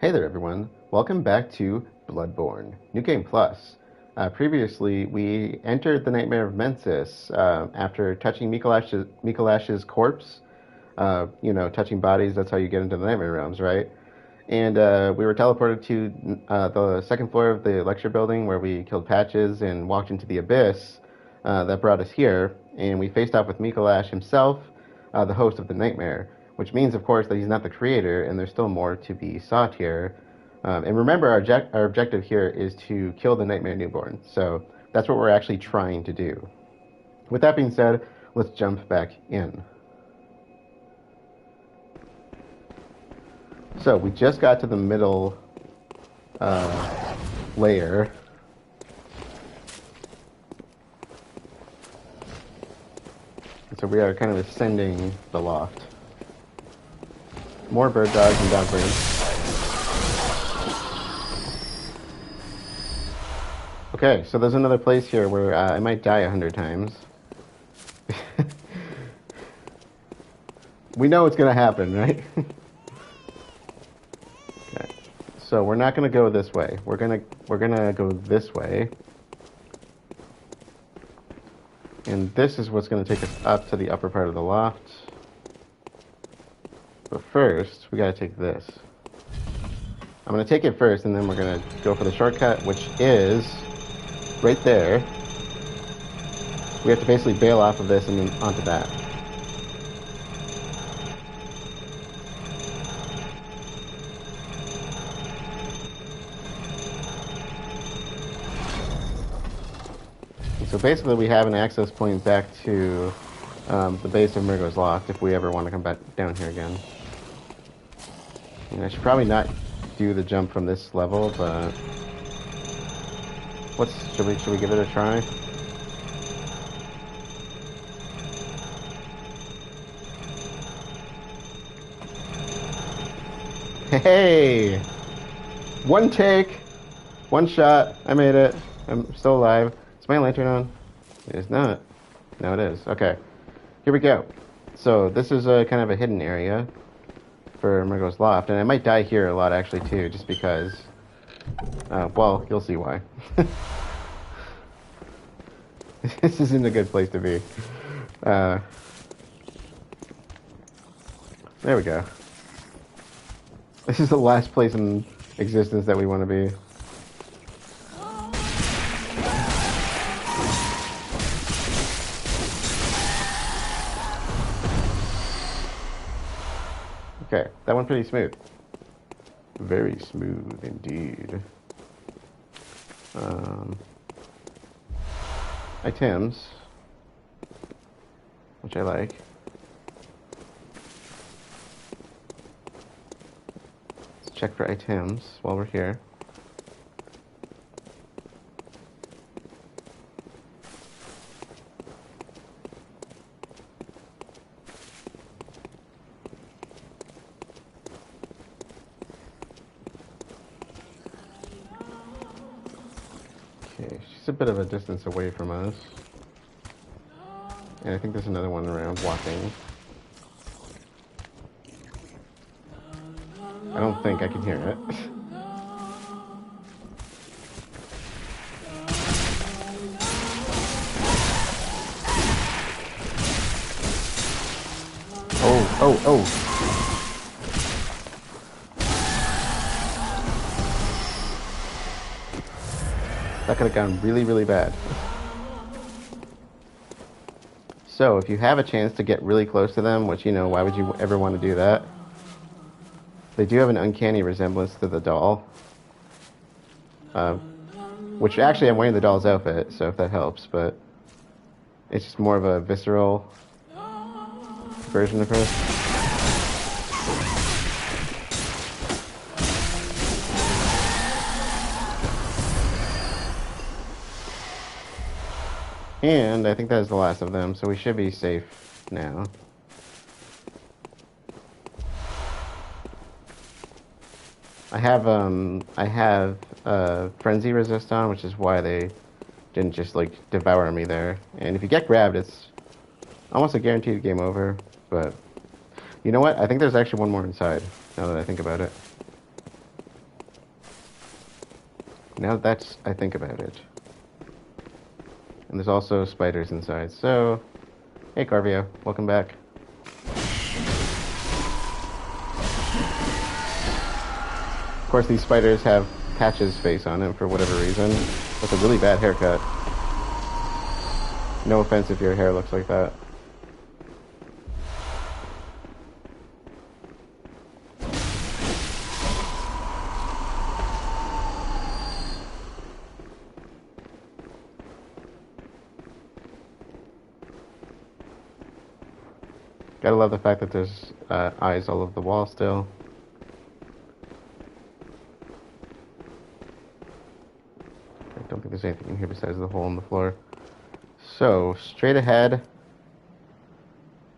Hey there, everyone. Welcome back to Bloodborne, New Game Plus. Previously, we entered the Nightmare of Mensis after touching Mikolash's corpse. Touching bodies, that's how you get into the Nightmare Realms, right? And we were teleported to the second floor of the lecture building where we killed Patches and walked into the abyss that brought us here. And we faced off with Mikolash himself, the host of the Nightmare, which means, of course, that he's not the creator, and there's still more to be sought here. And remember, our objective here is to kill the Nightmare Newborn. So that's what we're actually trying to do. With that being said, let's jump back in. So we just got to the middle layer. So we are kind of ascending the loft. More bird dogs and dog birds. Okay, so there's another place here where I might die 100 times. We know it's gonna happen, right? Okay, so we're not gonna go this way. We're gonna go this way, and this is what's gonna take us up to the upper part of the loft. But first, we gotta take this. I'm gonna take it first, and then we're gonna go for the shortcut, which is right there. We have to basically bail off of this and then onto that. And so basically we have an access point back to the base of Mergo's Loft if we ever want to come back down here again. And I should probably not do the jump from this level, but should we give it a try? Hey! One take, one shot. I made it. I'm still alive. Is my lantern on? It is not. No, it is. Okay. Here we go. So this is a kind of a hidden area for Mergo's Loft, and I might die here a lot actually too, just because. Well, you'll see why. This isn't a good place to be. There we go. This is the last place in existence that we want to be. Okay, that went pretty smooth. Very smooth indeed. Items, which I like. Let's check for items while we're here. Okay, she's a bit of a distance away from us. And I think there's another one around walking. I don't think I can hear it. Oh. That could have gone really, really bad. So, if you have a chance to get really close to them, which, why would you ever want to do that? They do have an uncanny resemblance to the doll. Which, actually, I'm wearing the doll's outfit, so if that helps, but it's just more of a visceral version of her. And I think that is the last of them, so we should be safe now. I have frenzy resist on, which is why they didn't just like devour me there. And if you get grabbed, it's almost a guaranteed game over. But you know what? I think there's actually one more inside. Now that I think about it. Now that's I think about it. And there's also spiders inside. So, hey Carvio, welcome back. Of course, these spiders have Patch's face on them for whatever reason. That's a really bad haircut. No offense if your hair looks like that. Gotta love the fact that there's eyes all over the wall still. I don't think there's anything in here besides the hole in the floor. So, straight ahead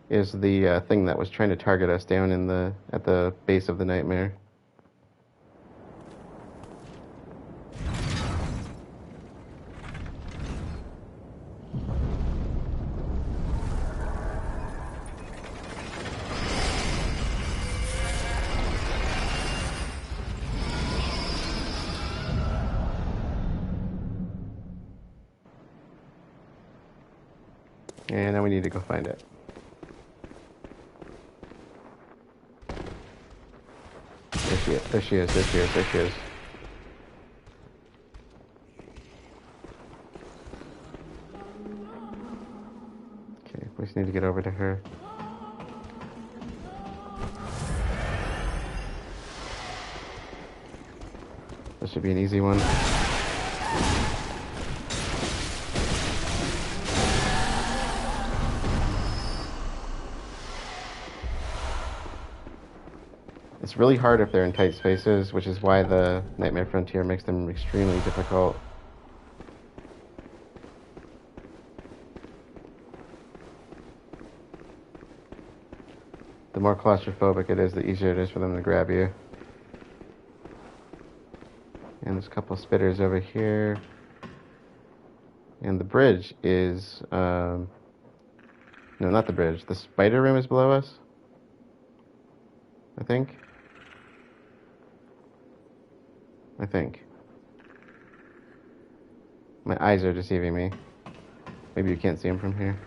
is the thing that was trying to target us down in at the base of the nightmare. And now we need to go find it. There she is, there she is, there she is, there she is. Okay, we just need to get over to her. This should be an easy one. It's really hard if they're in tight spaces, which is why the Nightmare Frontier makes them extremely difficult. The more claustrophobic it is, the easier it is for them to grab you. And there's a couple of spitters over here. And the bridge is... no, not the bridge. The spider room is below us, I think. My eyes are deceiving me. Maybe you can't see them from here.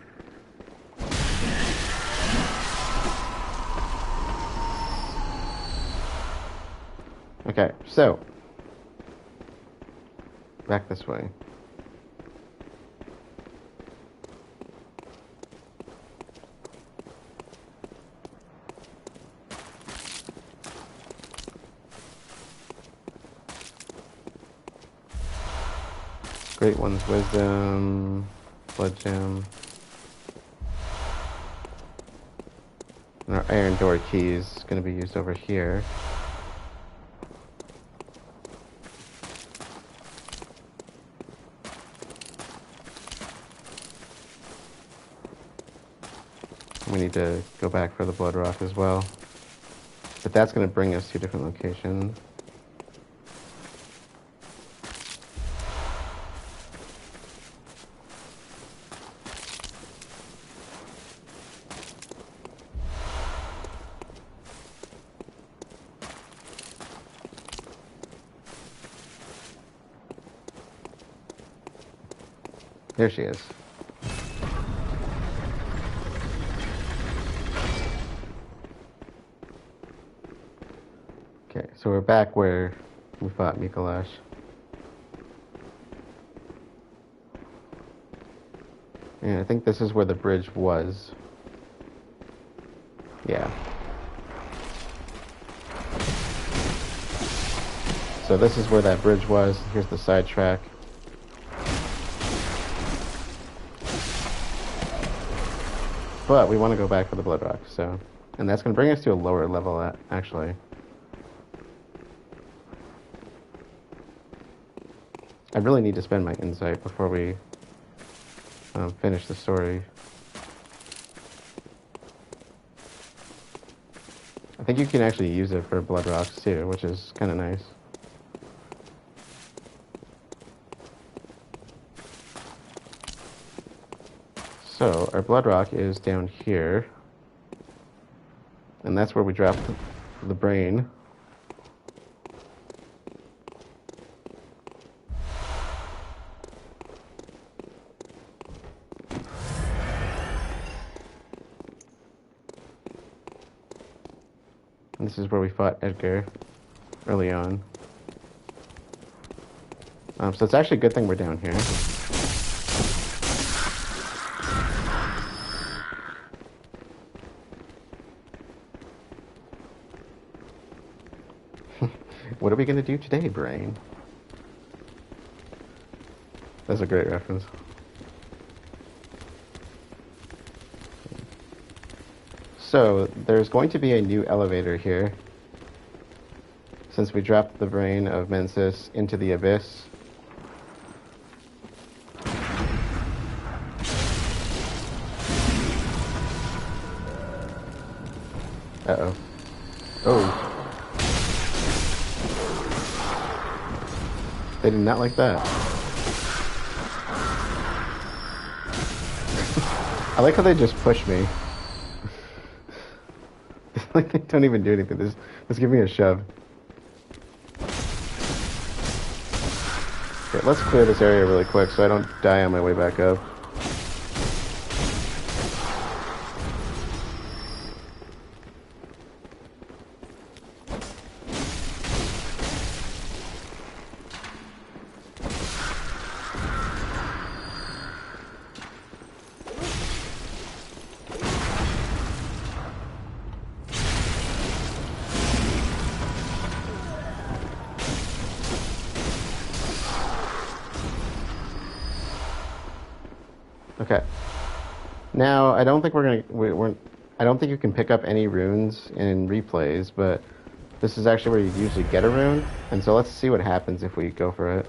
Okay, so. Back this way. Great One's Wisdom, Blood Gem. And our Iron Door key is going to be used over here. We need to go back for the Blood Rock as well. But that's going to bring us to different locations. There she is. Okay, so we're back where we fought Mikolash. And I think this is where the bridge was. Yeah. So this is where that bridge was. Here's the side track. But we want to go back for the Blood Rock, so... And that's going to bring us to a lower level, actually. I really need to spend my insight before we finish the story. I think you can actually use it for Blood Rocks, too, which is kind of nice. So, our Blood Rock is down here. And that's where we dropped the brain. This is where we fought Edgar early on. So it's actually a good thing we're down here. What are we going to do today, brain? That's a great reference. So, there's going to be a new elevator here. Since we dropped the brain of Mensis into the abyss. Uh-oh. Oh. They did not like that. I like how they just push me. Like they don't even do anything. Just give me a shove. Okay, let's clear this area really quick so I don't die on my way back up. Okay. Now, I don't think I don't think you can pick up any runes in replays, but this is actually where you usually get a rune, and so let's see what happens if we go for it.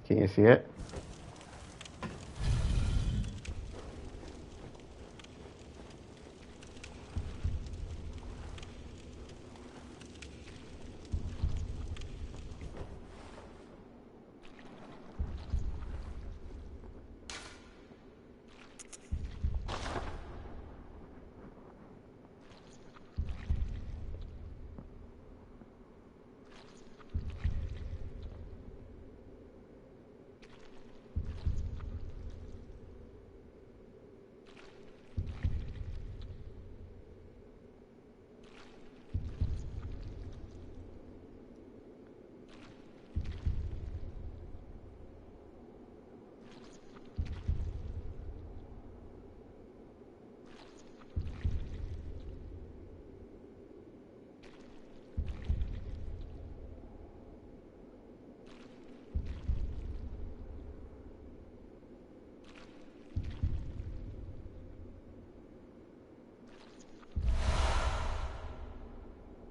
Can you see it?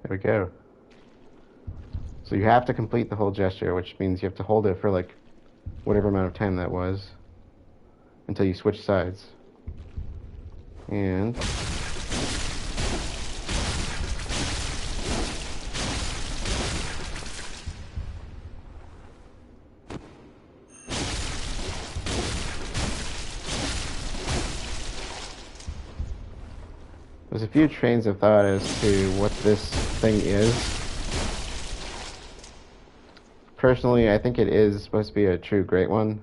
There we go. So you have to complete the whole gesture, which means you have to hold it for like whatever amount of time that was until you switch sides. And there's a few trains of thought as to what this thing is. Personally, I think it is supposed to be a true great one.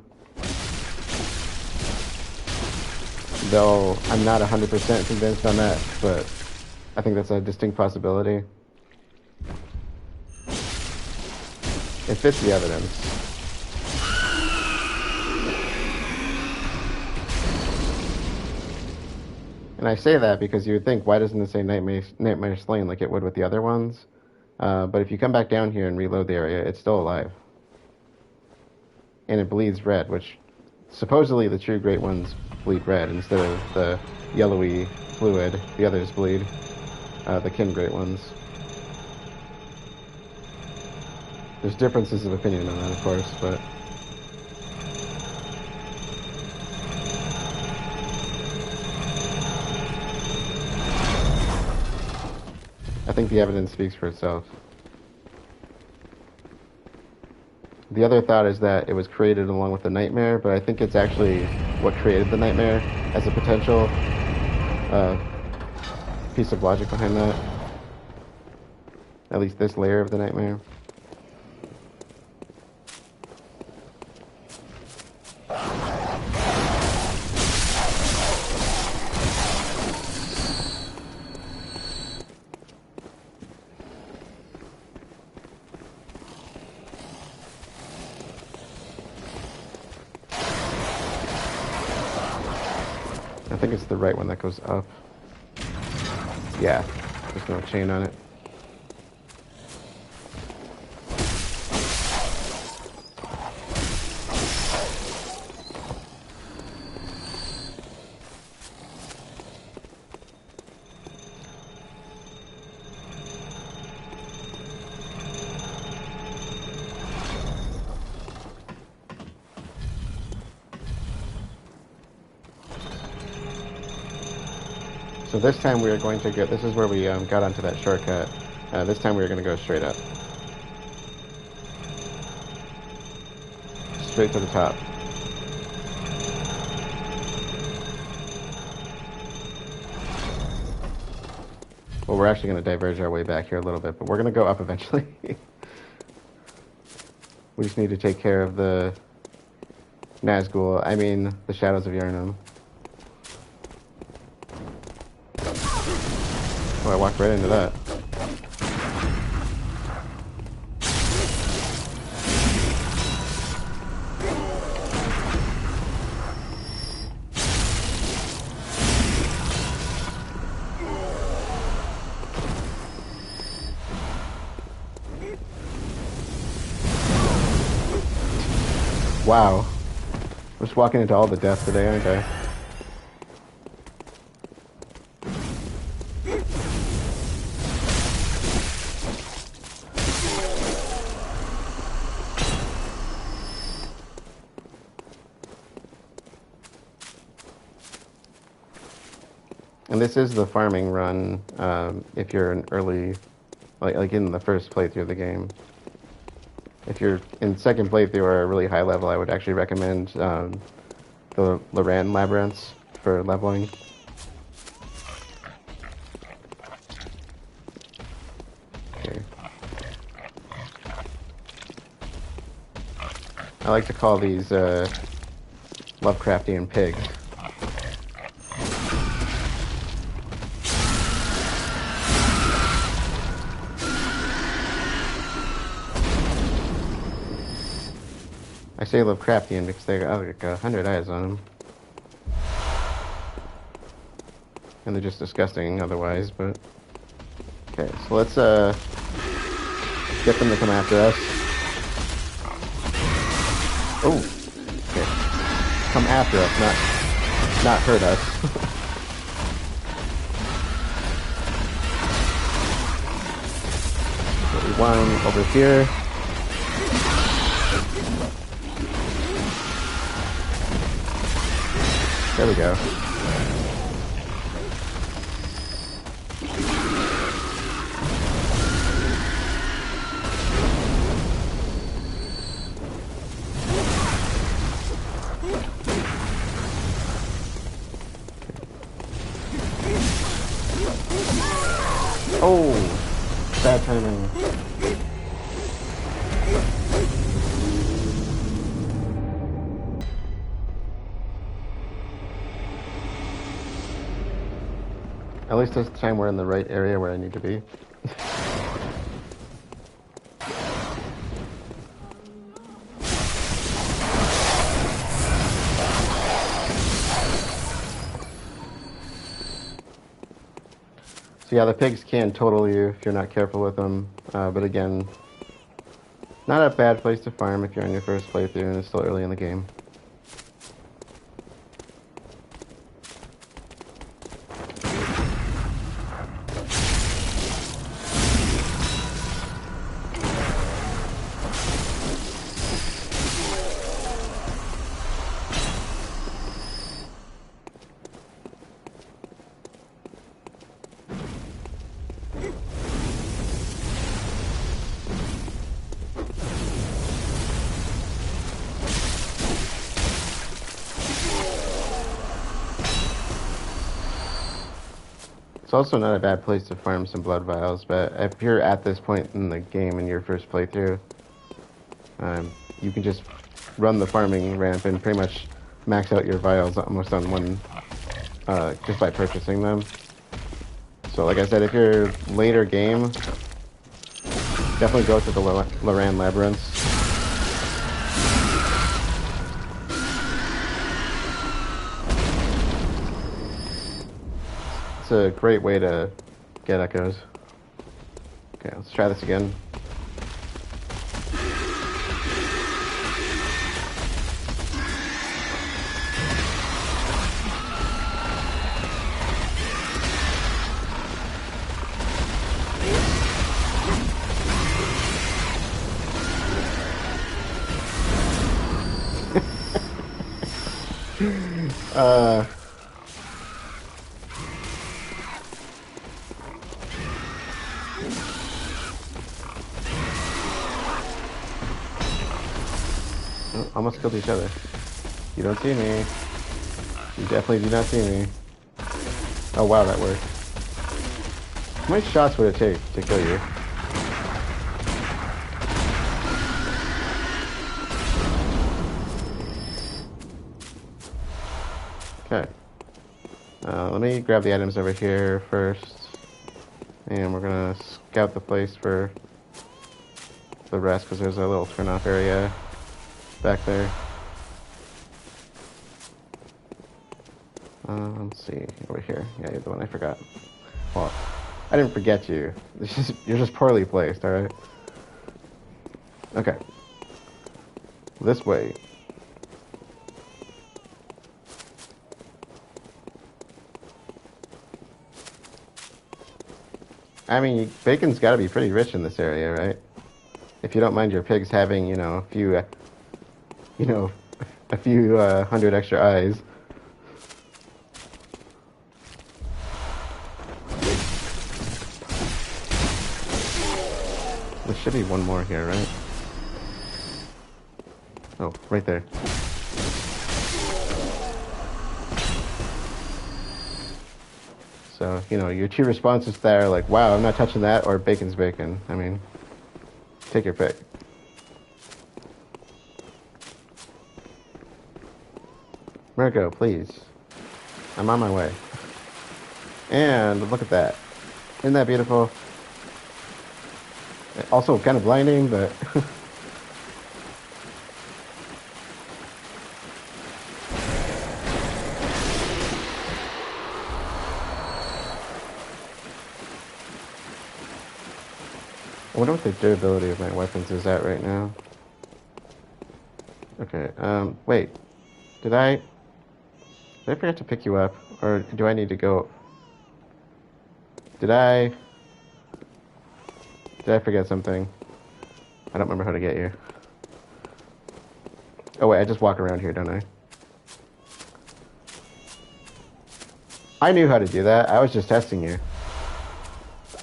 Though I'm not 100% convinced on that, but I think that's a distinct possibility. It fits the evidence. And I say that because you would think, why doesn't it say Nightmare Slain like it would with the other ones? But if you come back down here and reload the area, it's still alive. And it bleeds red, which supposedly the true great ones bleed red instead of the yellowy fluid the others bleed. The Kim great ones. There's differences of opinion on that, of course, but I think the evidence speaks for itself. the other thought is that it was created along with the nightmare, but I think it's actually what created the nightmare as a potential uh, piece of logic behind that. At least this layer of the nightmare. I think it's the right one that goes up. Yeah, there's no chain on it. So this time we are going to go, this is where we got onto that shortcut. This time we are going to go straight up. Straight to the top. Well, we're actually going to diverge our way back here a little bit, but we're going to go up eventually. We just need to take care of the Nazgul, I mean the Shadows of Gehrman. Oh, I walked right into that. Wow. I'm just walking into all the death today, aren't I? And this is the farming run, if you're an early, like in the first playthrough of the game. If you're in second playthrough or a really high level, I would actually recommend the Loran labyrinths for leveling. Okay. I like to call these Lovecraftian pigs. I say Lovecraftian because they got like 100 eyes on them. And they're just disgusting otherwise, but... Okay, so let's get them to come after us. Oh! Okay. Come after us, not hurt us. So one over here. There we go. Oh, bad timing. At least this time we're in the right area where I need to be. So yeah, the pigs can total you if you're not careful with them. But again, not a bad place to farm if you're on your first playthrough and it's still early in the game. It's also not a bad place to farm some blood vials, but if you're at this point in the game in your first playthrough, you can just run the farming ramp and pretty much max out your vials almost on one, just by purchasing them. So like I said, if you're later game, definitely go to the Loran Labyrinths. It's a great way to get echoes. Okay, let's try this again. uh... Oh, almost killed each other. You don't see me. You definitely do not see me. Oh wow, that worked. How many shots would it take to kill you? Okay. Let me grab the items over here first. And we're gonna scout the place for the rest, because there's a little turn-off area back there. Let's see, over here. Yeah, you're the one I forgot. Well, I didn't forget you. You're just poorly placed, alright? Okay. This way. I mean, bacon's gotta be pretty rich in this area, right? If you don't mind your pigs having, you know, a few hundred extra eyes. There should be one more here, right? Oh, right there. So, you know, your two responses there are like, wow, I'm not touching that, or bacon's bacon. I mean, take your pick. Mergo, please. I'm on my way. And look at that. Isn't that beautiful? Also kind of blinding, but... I wonder what the durability of my weapons is at right now. Okay, wait. Did I forget to pick you up? Or do I need to go... Did I forget something? I don't remember how to get you. Oh wait, I just walk around here, don't I? I knew how to do that. I was just testing you.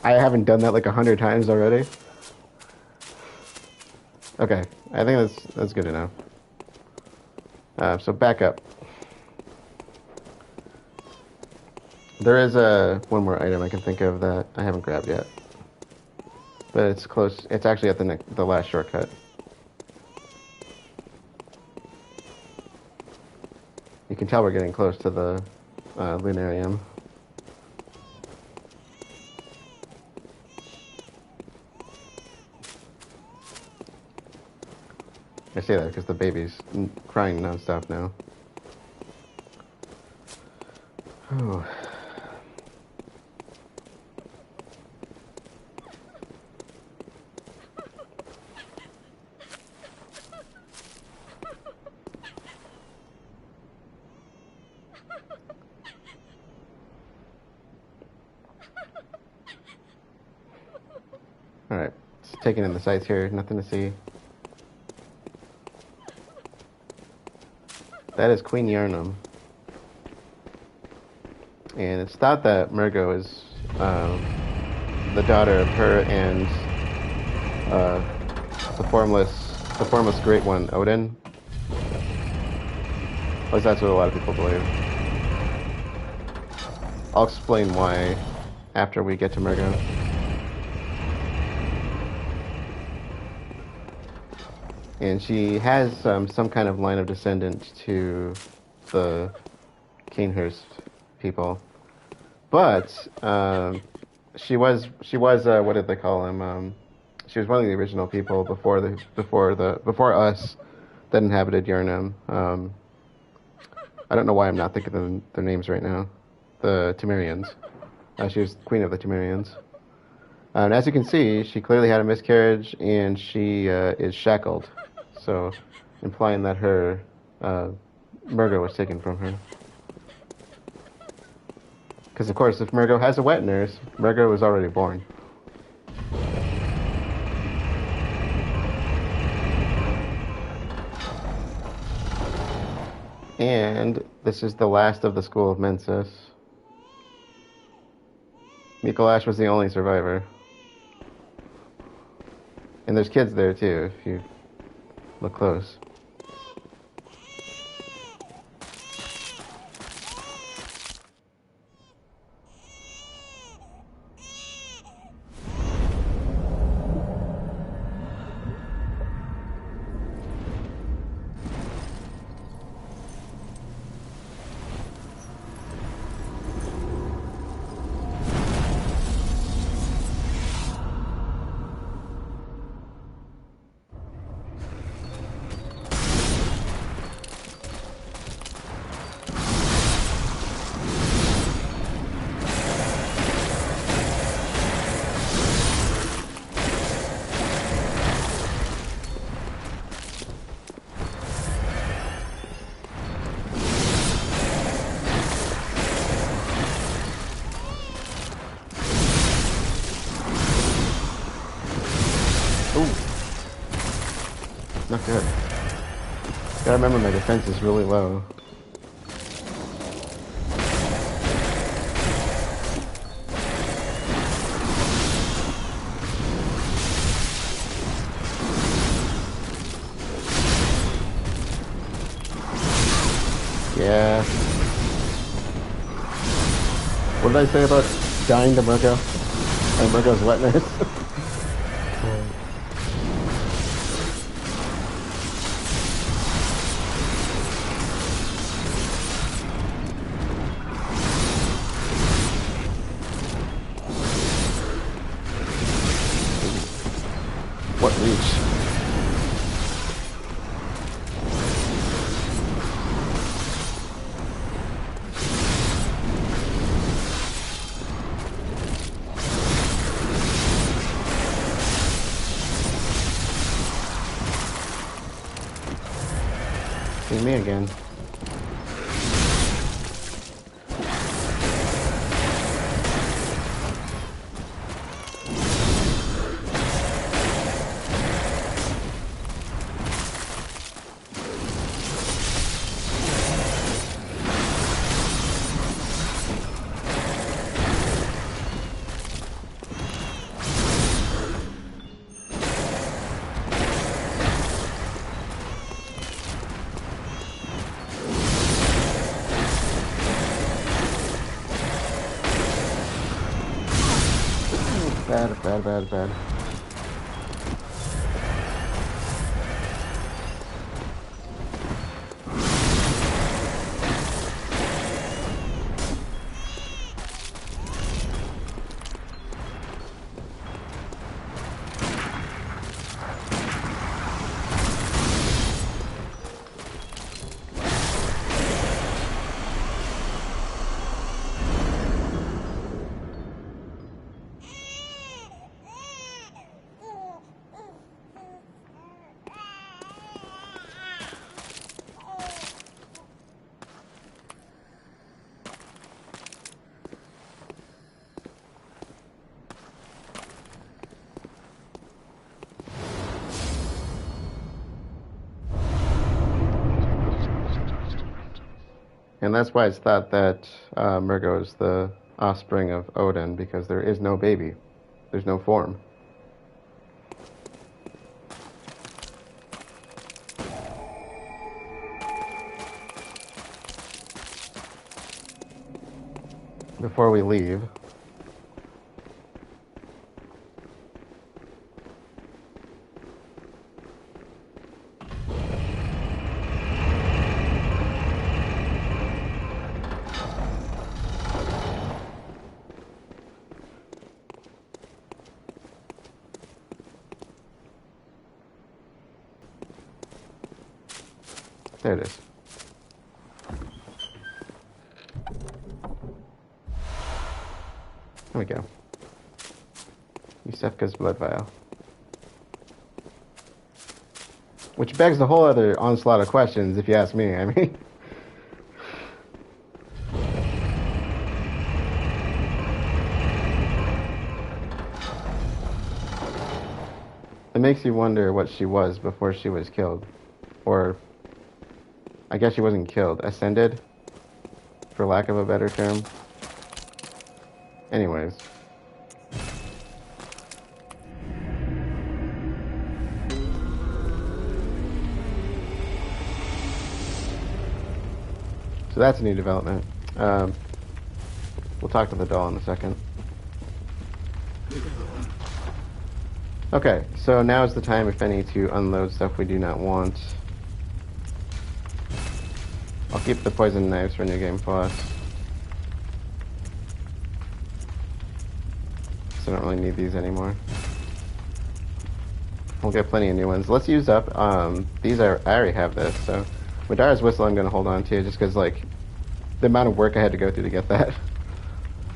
I haven't done that like 100 times already. Okay, I think that's good enough. So back up. There is one more item I can think of that I haven't grabbed yet, but it's close. It's actually at the last shortcut. You can tell we're getting close to the Lunarium. I say that because the baby's crying nonstop now. Oh. Alright, just taking in the sights here, nothing to see. That is Queen Gehrman. And it's thought that Mergo is the daughter of her and the formless Great One, Odin. At least that's what a lot of people believe. I'll explain why after we get to Mergo. And she has some kind of line of descendant to the Kanehurst people, but she was what did they call him? She was one of the original people before us that inhabited Gehrman. I don't know why I'm not thinking of their names right now. The Temerians. She was queen of the Temerians. And as you can see, she clearly had a miscarriage, and she is shackled. So, implying that her Mergo was taken from her. Because, of course, if Mergo has a wet nurse, Mergo was already born. And this is the last of the school of Mensis. Mikolash was the only survivor. And there's kids there, too, if you look close. Not good. Gotta remember my defense is really low. Yeah. What did I say about dying to Mergo? And Mergo's wetness? What reach? See me again. Bad. And that's why it's thought that Mergo is the offspring of Odin, because there is no baby. There's no form. Before we leave, There it is. There we go. Yusefka's blood vial. Which begs the whole other onslaught of questions, if you ask me. I mean... It makes you wonder what she was before she was killed. Or, I guess she wasn't killed. Ascended? For lack of a better term. Anyways. So that's a new development. We'll talk to the doll in a second. Okay, so now is the time, if any, to unload stuff we do not want. I'll keep the poison knives for New Game Plus. So I don't really need these anymore. We'll get plenty of new ones. Let's use up, these are, I already have this, so Madara's Whistle I'm going to hold on to, just because, like, the amount of work I had to go through to get that.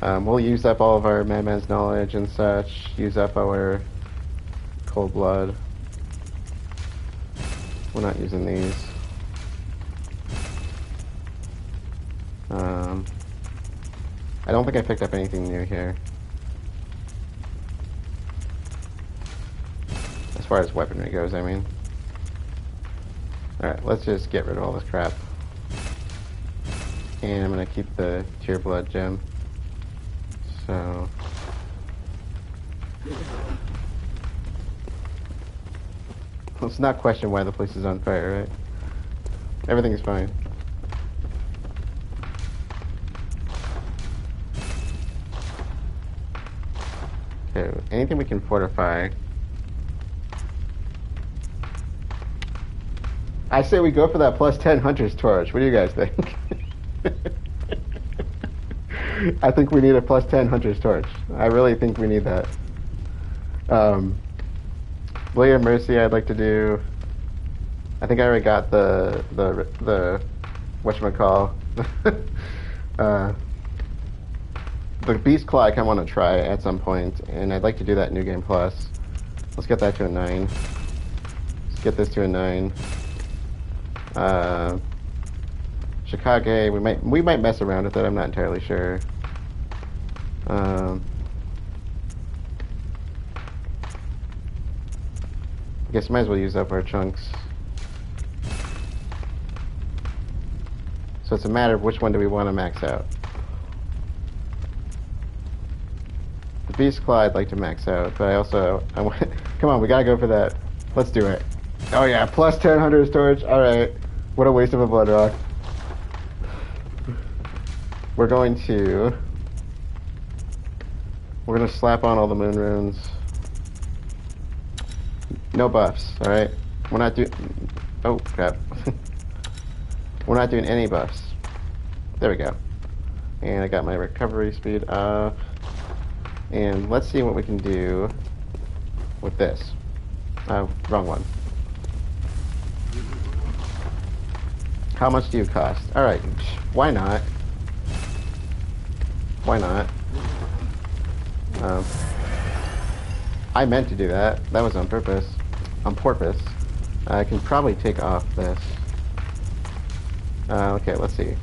We'll use up all of our Madman's Knowledge and such, use up our Cold Blood. We're not using these. I don't think I picked up anything new here. As far as weaponry goes, I mean. Alright, let's just get rid of all this crap. And I'm gonna keep the Tear Blood gem. So... let's not question why the place is on fire, right? Everything is fine. Okay, anything we can fortify. I say we go for that plus 10 Hunter's Torch. What do you guys think? I think we need a plus 10 Hunter's Torch. I really think we need that. Blade of Mercy I'd like to do. I think I already got the whatchamacall. The Beast Claw I kind of want to try at some point, and I'd like to do that in New Game Plus. Let's get that to a 9. Let's get this to a 9. Chicago, we might mess around with it, I'm not entirely sure. I guess might as well use up our chunks. So it's a matter of which one do we want to max out. The Beast Claw I'd like to max out, but I want come on, we gotta go for that. Let's do it. Oh yeah, plus 10 Hunter's Torch. Alright. What a waste of a Blood Rock. We're going to slap on all the moon runes. No buffs, alright? We're not doing... oh, crap. We're not doing any buffs. There we go. And I got my recovery speed up. And let's see what we can do with this. Wrong one. How much do you cost? Alright, why not? Why not? I meant to do that. That was on purpose. On purpose. I can probably take off this. Okay, let's see.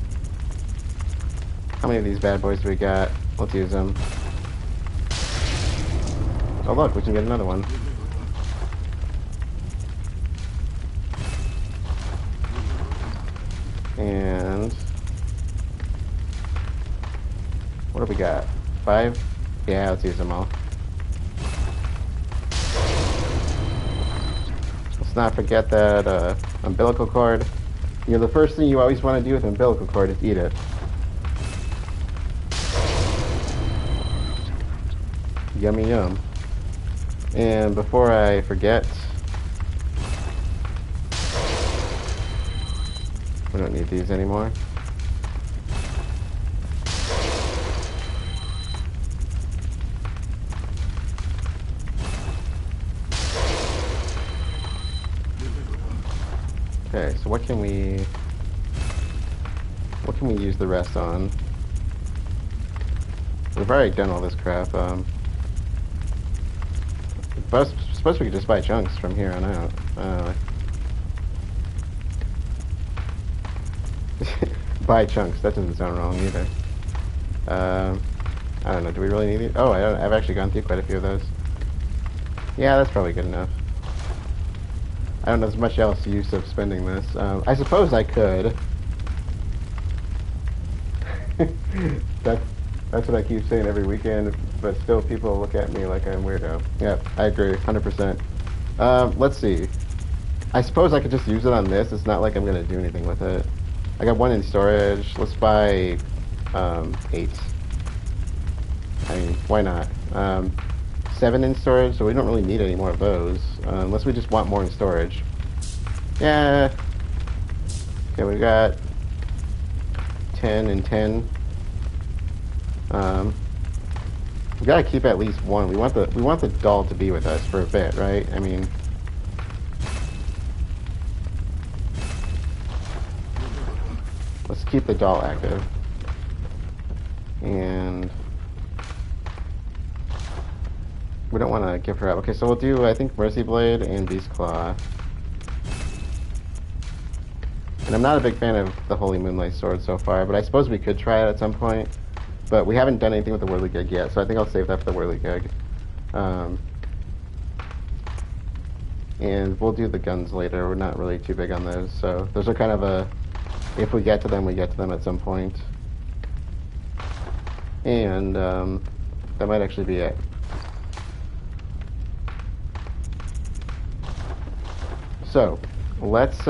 How many of these bad boys do we got? Let's use them. Oh look, we can get another one. And... what do we got? 5? Yeah, let's use them all. Let's not forget that umbilical cord. You know, the first thing you always want to do with umbilical cord is eat it. Yummy yum. And before I forget, we don't need these anymore. Okay, so what can we use the rest on? We've already done all this crap. But I suppose we could just buy chunks from here on out. Buy chunks. That doesn't sound wrong either. I don't know. Do we really need it? Oh, I've actually gone through quite a few of those. Yeah, that's probably good enough. I don't know as much else use of spending this. I suppose I could. That's what I keep saying every weekend, but still people look at me like I'm weirdo. Yeah, I agree, 100%. Let's see. I suppose I could just use it on this. It's not like I'm going to do anything with it. I got 1 in storage. Let's buy 8. I mean, why not? 7 in storage, so we don't really need any more of those, unless we just want more in storage. Yeah. Okay, we got 10 and 10. We gotta keep at least 1. We want the doll to be with us for a bit, right? I mean, let's keep the doll active. And we don't want to give her up. Okay, so we'll do, I think, Mercy Blade and Beast Claw. And I'm not a big fan of the Holy Moonlight Sword so far, but I suppose we could try it at some point. But we haven't done anything with the Whirligig yet, so I think I'll save that for the Whirligig. And we'll do the guns later. We're not really too big on those, so those are kind of a... If we get to them, we get to them at some point. And that might actually be it. So, let's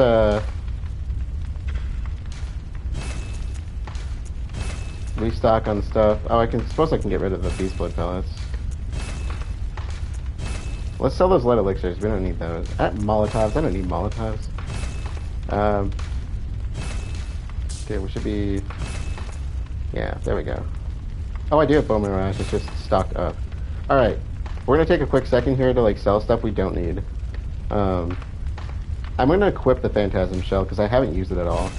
restock on stuff. Oh, I suppose I can get rid of the Beast Blood pellets. Let's sell those lead elixirs. We don't need those. Molotovs. I don't need Molotovs. Okay, we should be... Yeah, there we go. Oh, I do have Bone Mirage. It's just stocked up. Alright. We're going to take a quick second here to, like, sell stuff we don't need. I'm going to equip the Phantasm Shell because I haven't used it at all.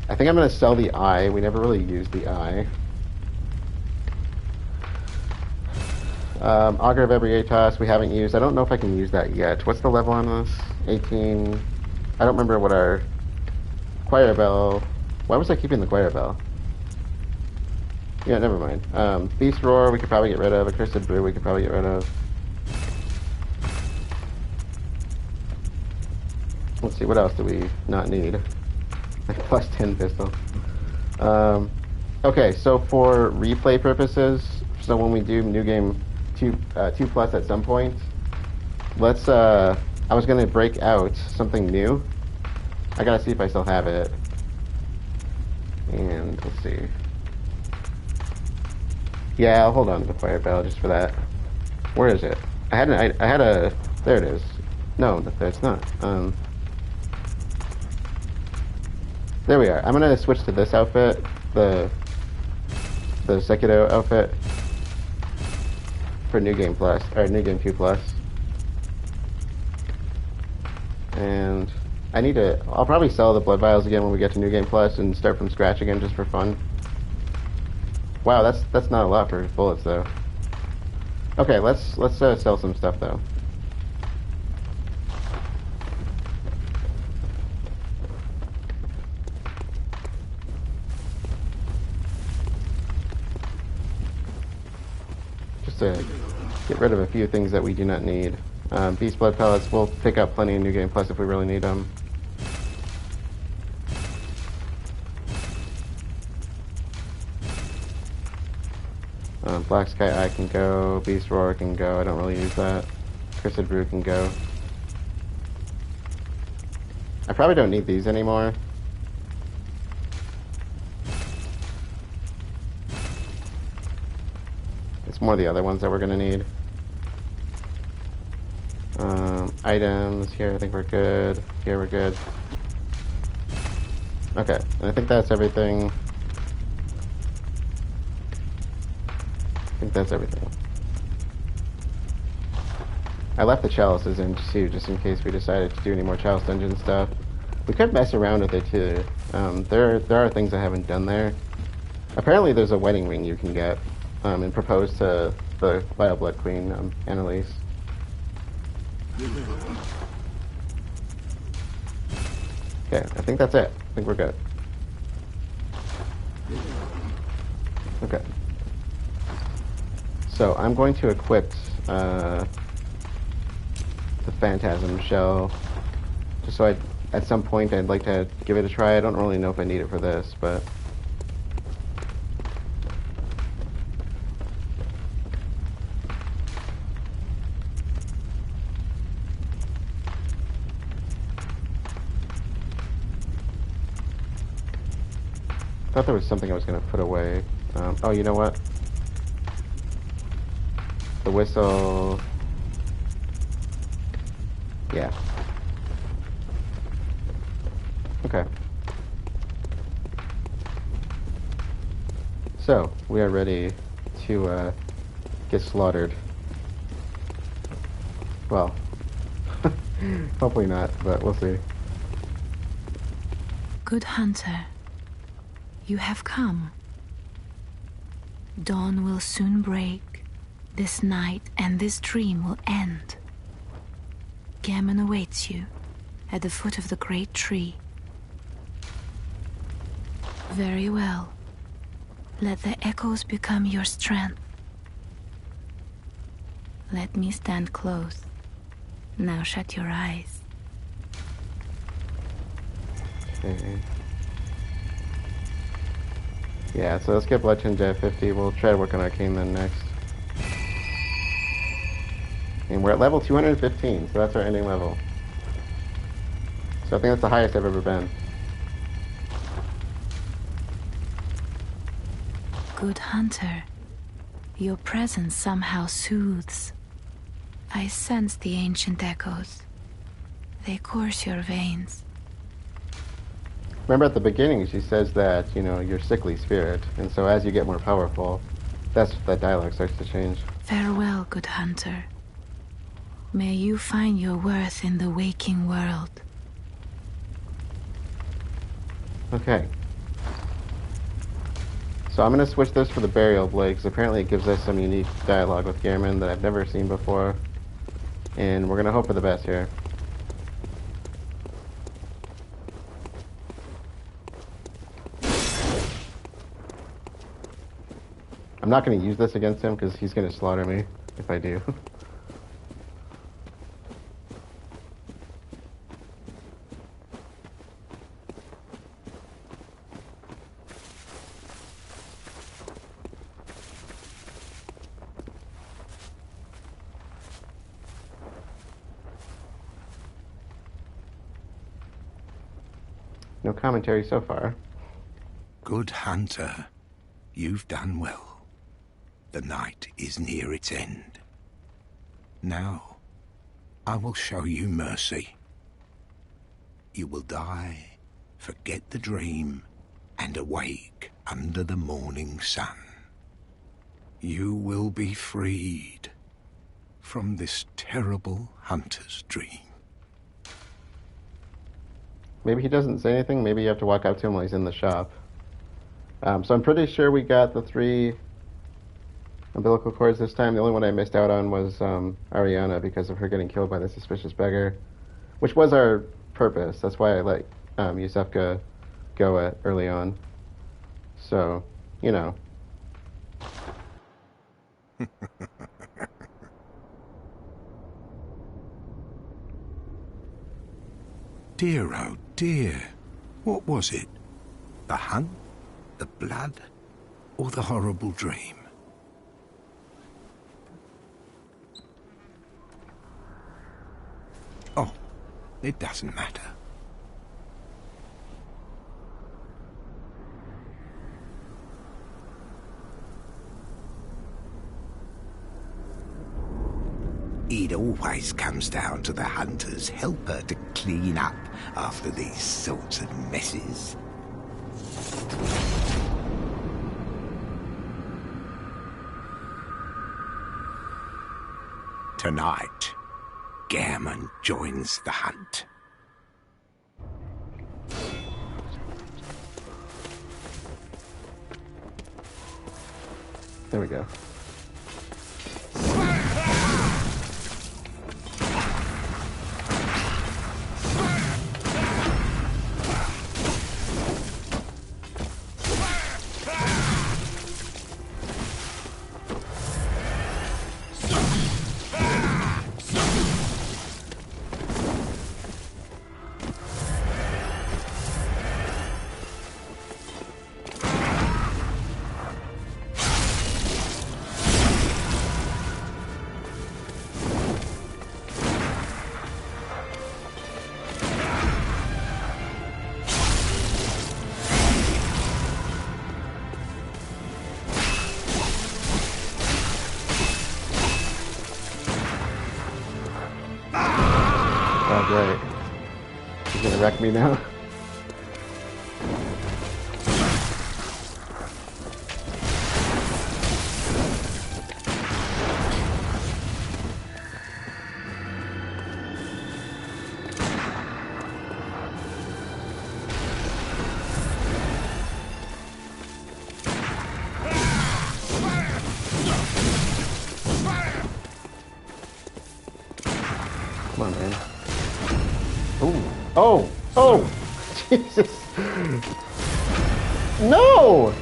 I think I'm going to sell the eye. We never really used the eye. Augur of Ebrietas we haven't used. I don't know if I can use that yet. What's the level on this? 18. I don't remember what our... Choir Bell... Why was I keeping the Choir Bell? Yeah, never mind. Beast Roar we could probably get rid of. Accursed Brew we could probably get rid of. Let's see, what else do we not need? Plus 10 pistol. Okay, so for replay purposes, so when we do New Game 2 plus at some point, let's, I was going to break out something new. I gotta see if I still have it. And, let's see. Yeah, I'll hold on to the Fire Bell just for that. Where is it? I had a, there it is. No, it's not. There we are. I'm gonna switch to this outfit, the Sekido outfit for New Game Plus, or New Game 2 Plus. And I need to, I'll probably sell the Blood Vials again when we get to New Game Plus and start from scratch again just for fun. Wow, that's not a lot for bullets though. Okay, let's sell some stuff though. To get rid of a few things that we do not need. Beast Blood Pellets, we'll pick up plenty in New Game Plus if we really need them. Black Sky Eye can go, Beast Roar can go, I don't really use that. Accursed Brew can go. I probably don't need these anymore. It's more the other ones that we're going to need. Items, here I think we're good. Here we're good. Okay, and I think that's everything. I think that's everything. I left the chalices in too, just in case we decided to do any more chalice dungeon stuff. We could mess around with it too. There are things I haven't done there. Apparently, there's a wedding ring you can get and propose to the Vile Blood Queen, Annalise. Okay, I think that's it. I think we're good. Okay. So I'm going to equip the Phantasm Shell, just so at some point I'd like to give it a try. I don't really know if I need it for this, but... I thought there was something I was going to put away. Oh, you know what? The whistle... Yeah. Okay. So, we are ready to get slaughtered. Well, hopefully not, but we'll see. Good hunter, you have come. Dawn will soon break. This night and this dream will end. Gehrman awaits you at the foot of the great tree. Very well. Let the echoes become your strength. Let me stand close. Now shut your eyes. Okay. Yeah, so let's get Blood Tinge at 50. We'll try to work on Arcane then next. And we're at level 215, so that's our ending level. So I think that's the highest I've ever been. Good hunter, your presence somehow soothes. I sense the ancient echoes. They course your veins. Remember at the beginning she says that, you know, you're sickly spirit, and so as you get more powerful, that dialogue starts to change. Farewell, good hunter. May you find your worth in the waking world. Okay. So I'm going to switch this for the Burial Blade, because apparently it gives us some unique dialogue with Gehrman that I've never seen before. And we're going to hope for the best here. I'm not going to use this against him, because he's going to slaughter me if I do. No commentary so far. Good hunter, you've done well. The night is near its end. Now, I will show you mercy. You will die, forget the dream, and awake under the morning sun. You will be freed from this terrible hunter's dream. Maybe he doesn't say anything. Maybe you have to walk up to him while he's in the shop. So I'm pretty sure we got the 3 umbilical cords this time. The only one I missed out on was Ariana because of her getting killed by the suspicious beggar, which was our purpose. That's why I let Yusefka go early on. So, you know. Dear, oh dear. What was it? The hunt? The blood? Or the horrible dream? Oh, it doesn't matter. It always comes down to the hunter's helper to clean up after these sorts of messes. Tonight, Gehrman joins the hunt. There we go. Oh, great. He's gonna wreck me now. Come on, man. Ooh. Oh! Oh! Jesus! No!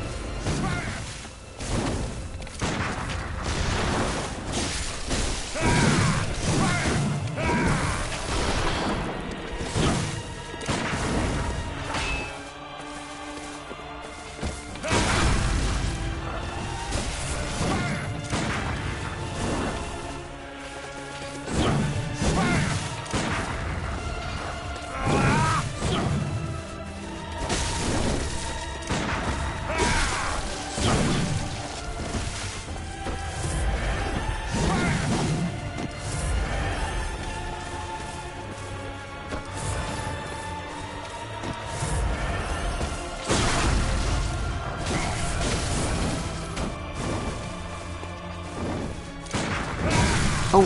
Oh!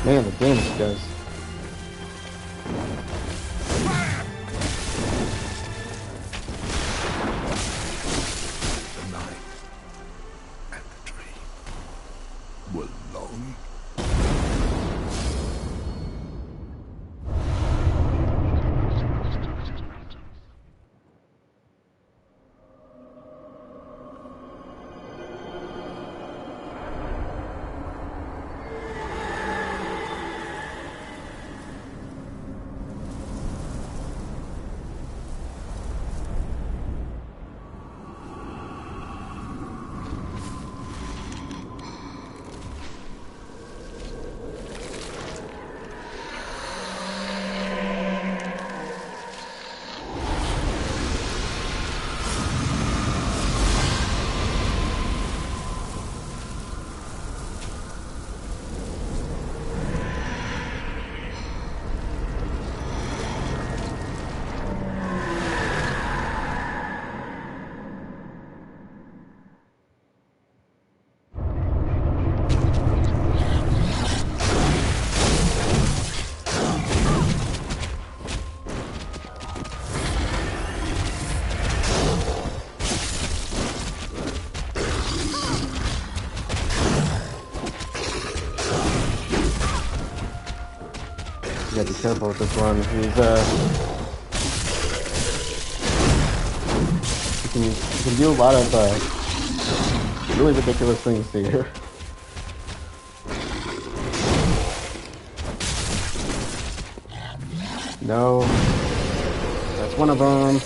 Man, the damage it does. The night and the dream were long. You gotta be careful with this one. He can do a lot of really ridiculous things to you. No, that's one of them.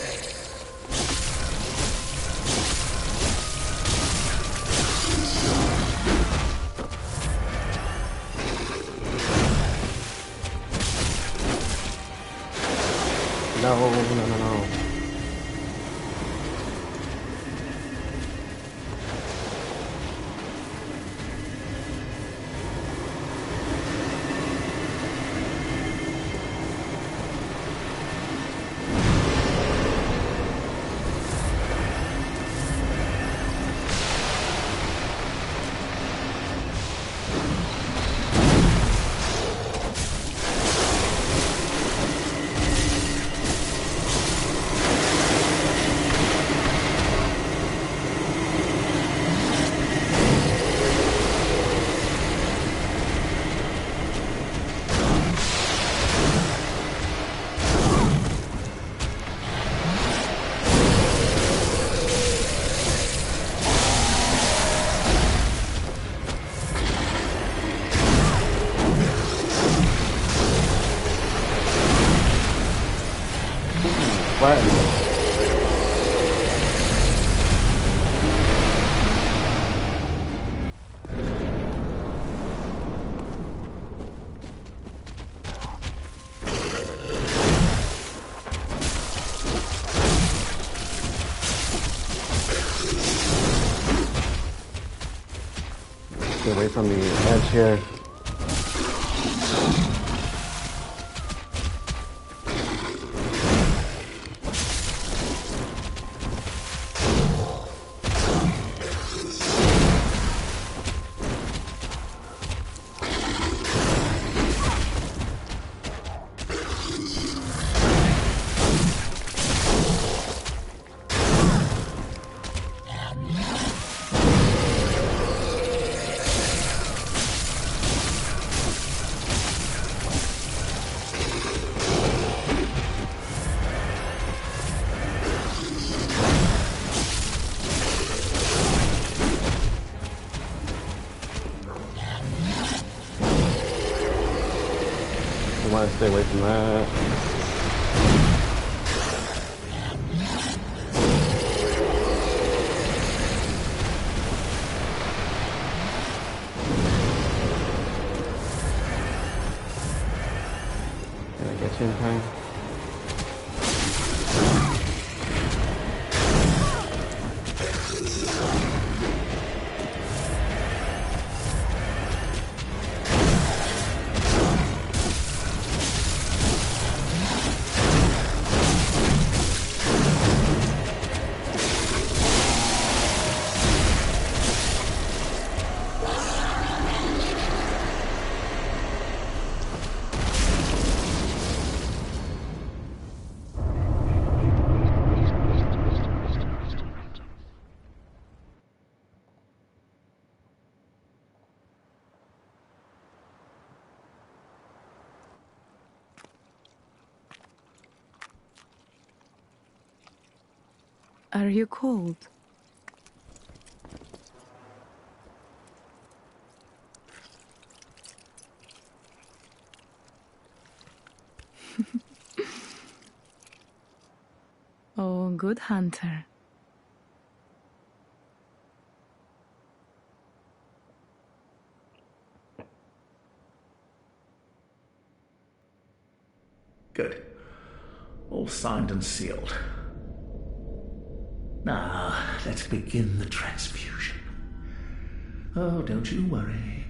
No. flattened. Get away from the edge here. I want to stay away from that. Can I get you in time? Are you cold? Oh, good hunter. Good. All signed and sealed. Now, let's begin the transfusion. Oh, don't you worry.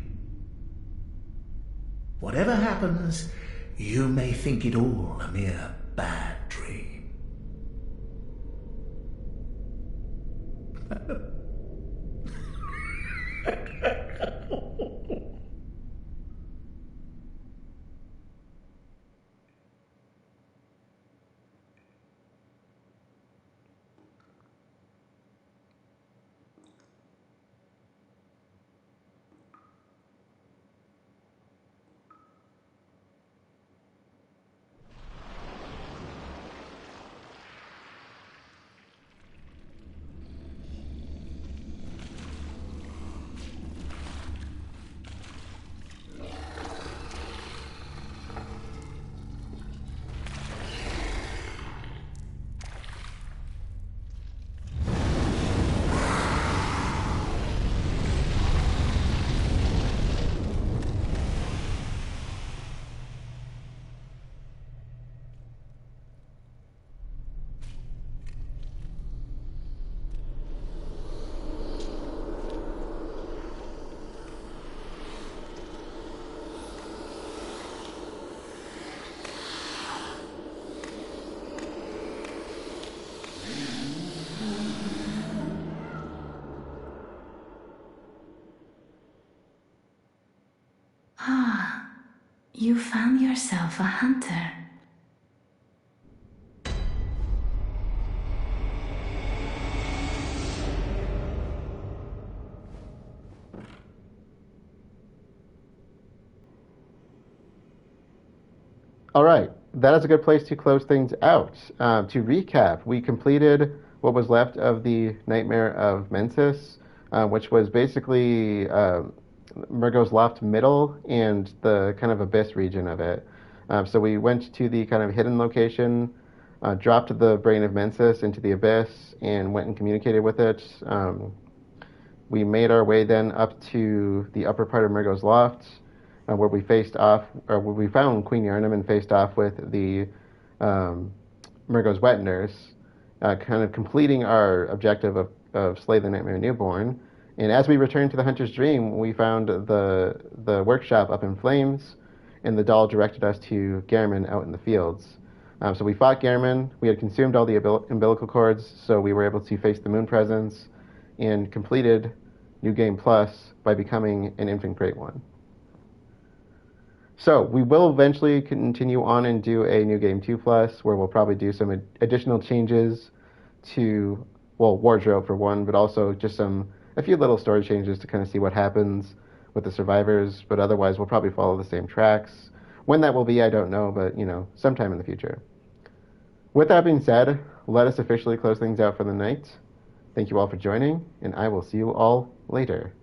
Whatever happens, you may think it all a mere bad dream. Ah, you found yourself a hunter. All right, that is a good place to close things out. To recap, we completed what was left of the Nightmare of Mensis, which was basically Mergo's Loft middle and the kind of abyss region of it. So we went to the kind of hidden location dropped the brain of Mensis into the abyss and went and communicated with it. We made our way then up to the upper part of Mergo's Loft, where we faced off, or where we found Queen Yarnum and faced off with the Mergo's wet nurse, kind of completing our objective of Slay the Nightmare Newborn. And as we returned to the Hunter's Dream, we found the workshop up in flames, and the doll directed us to Gehrman out in the fields. So we fought Gehrman. We had consumed all the umbilical cords, so we were able to face the Moon Presence and completed New Game Plus by becoming an Infant Great One. So we will eventually continue on and do a New Game 2 Plus, where we'll probably do some additional changes to, well, wardrobe for one, but also just a few little story changes to kind of see what happens with the survivors. But otherwise, we'll probably follow the same tracks. When that will be, I don't know, but, sometime in the future. With that being said, let us officially close things out for the night. Thank you all for joining, and I will see you all later.